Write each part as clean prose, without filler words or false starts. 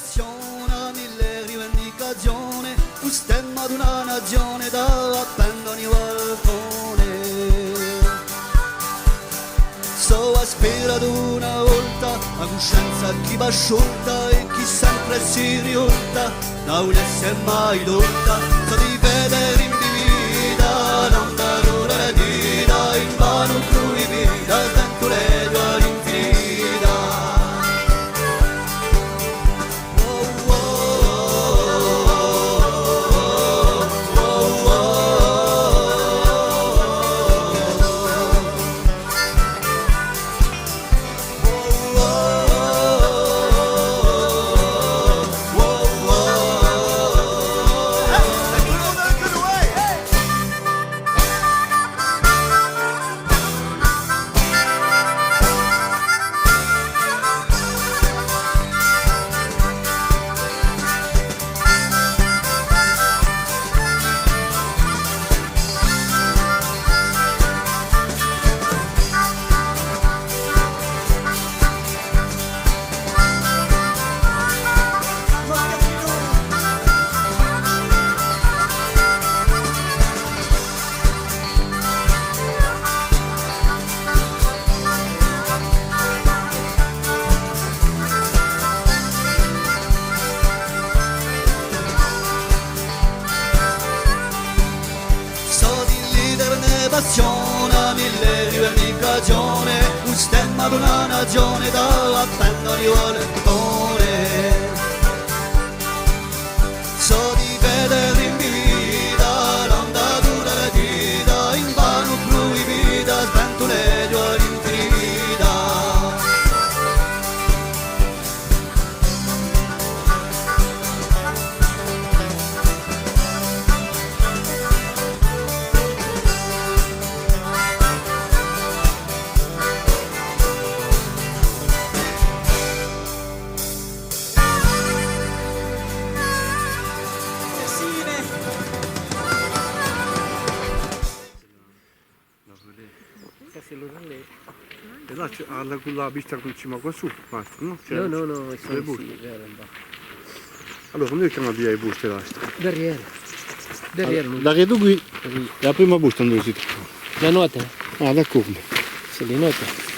passiona mille rivendicazioni, un stemma di una nazione da appendo ogni balcone. So aspira ad una volta la coscienza chi va asciutta e chi sempre si riurta, da un essere mai dotta, so di vedere in vita, non da dolore dita, in vano crui vita, tanto le due all'infinita. Passiona mille rivendicazioni, un stemma di una nazione da appendo di balcone. So di vedere in vita l'onda dura la dita, in vano flui vita, spento le due all'infinita. E là alla con la pista con cima qua su, basta, no? No, sono le buste. sì, vero, un po'. Allora, come chiama via le buste là? Derrière. Derrière, Allora, la vedo qui, la prima busta dove si trova. la nota, Ah, d'accordo. c'est les notes.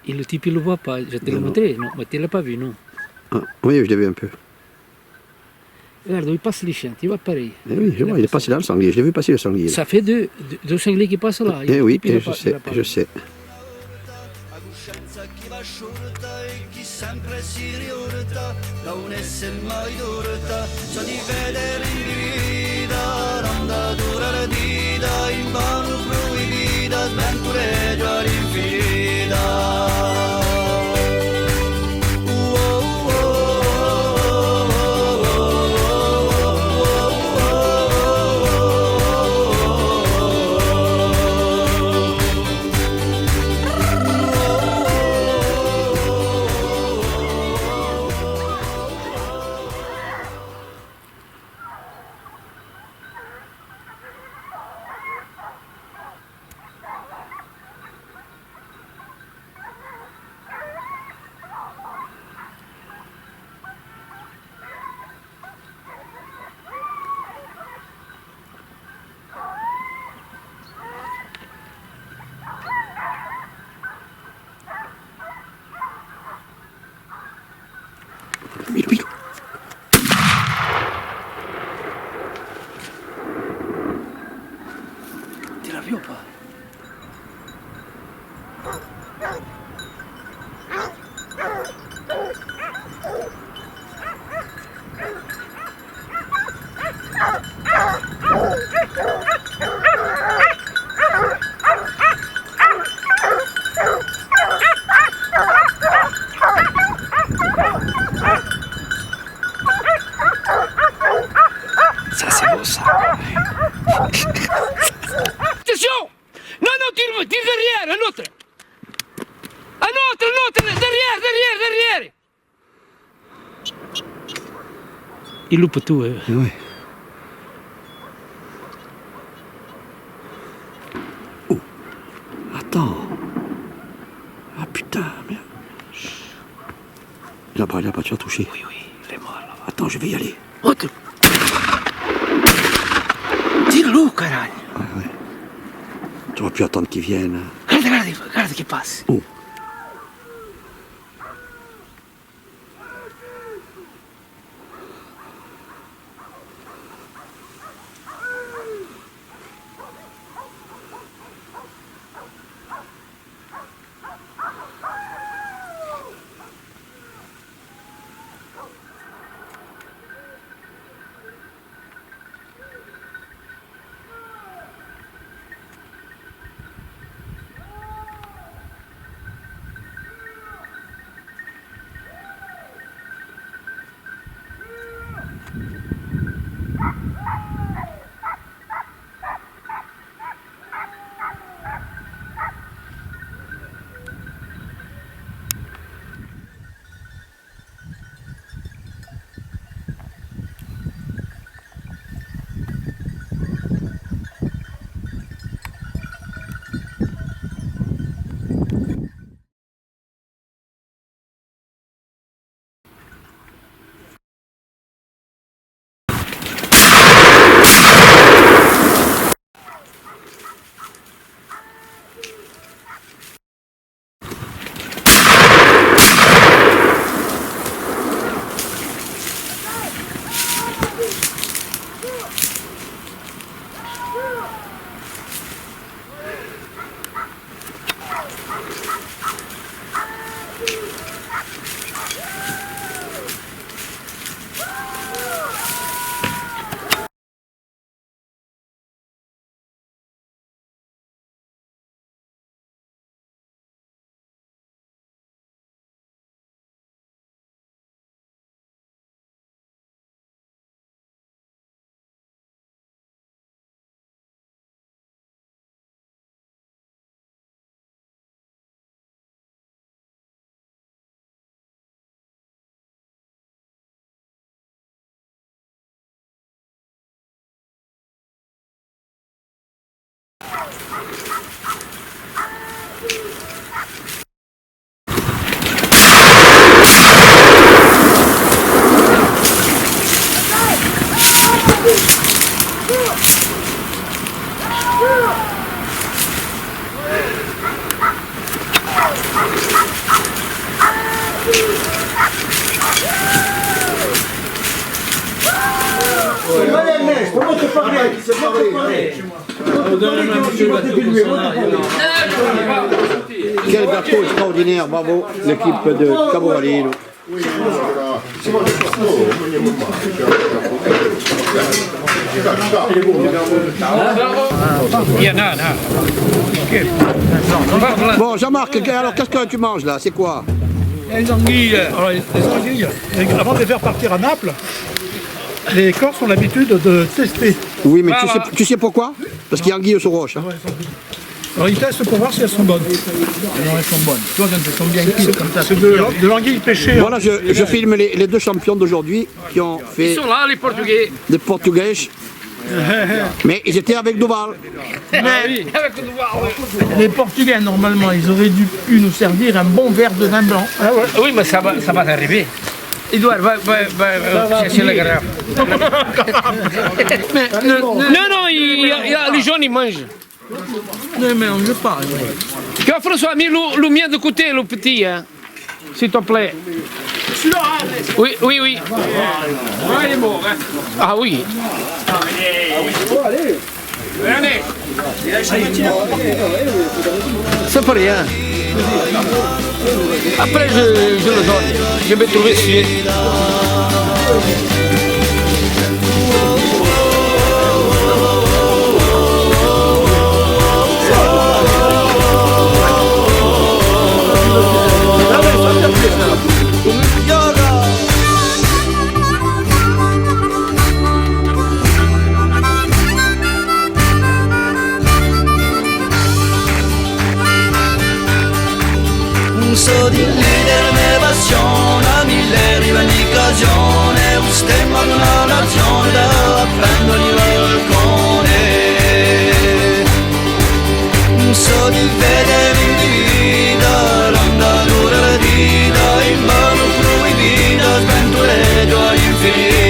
Et le type il le voit pas, je te l'ai montré, non, mais tu l'as pas vu, non. Ah, oui, je l'ai vu un peu. Regarde, il passe les chiens, tu vois pareil. Eh oui, je vois, il est passé là le sanglier, je l'ai vu passer le sanglier. Ça fait deux sangliers qui passent là. Eh oui, Il a je pas- sais, il a pas je vu. sais. La coscienza chi va asciutta e chi sempre si riurta, da un essere mai dotta, so di vedere in vita, l'onda dura la dita, in vano flui vita, sventure già all'infinita. Ça, c'est beau, ça. Attention! Non, non, tire derrière, un autre! Un autre, derrière! Il loupe tout, Oui. Oh. Attends. Ah putain, merde. Il a pas déjà touché. Oui, il est mort, là. Attends, je vais y aller. Autre! Tire-le, caralho! Ouais. J'aurais pu attendre qu'il vienne. Regarde qu'il passe. Oh. Quel gâteau extraordinaire, bravo, l'équipe de Caboralino. Bon, Jean-Marc, alors qu'est-ce que tu manges là? C'est quoi? Les anguilles. Alors, les anguilles, avant de les faire partir à Naples, les Corses ont l'habitude de tester. Oui, mais tu sais pourquoi? Parce qu'il y a anguille sur roche. Hein. Alors ils testent pour voir si elles sont bonnes. Alors elles sont bonnes. Tu vois, quand elles sont bien cuites comme ça. C'est de l'anguille pêchée. Voilà, je filme les deux champions d'aujourd'hui qui ont fait Ils sont là, les Portugais. des Portugais. Mais ils étaient avec Duval. Les Portugais, normalement, ils auraient pu nous servir un bon verre de vin blanc. Ah ouais. Oui, mais ça va arriver. Edouard, va chercher la garafe. Non, les jeunes, ils mangent. Non, mais on ne veut pas. Que François, mis le mien de côté, le petit, hein. S'il te plaît. Oui. Ah oui. C'est pas rien. Après, je le donne. Je vais trouver celui. Finier.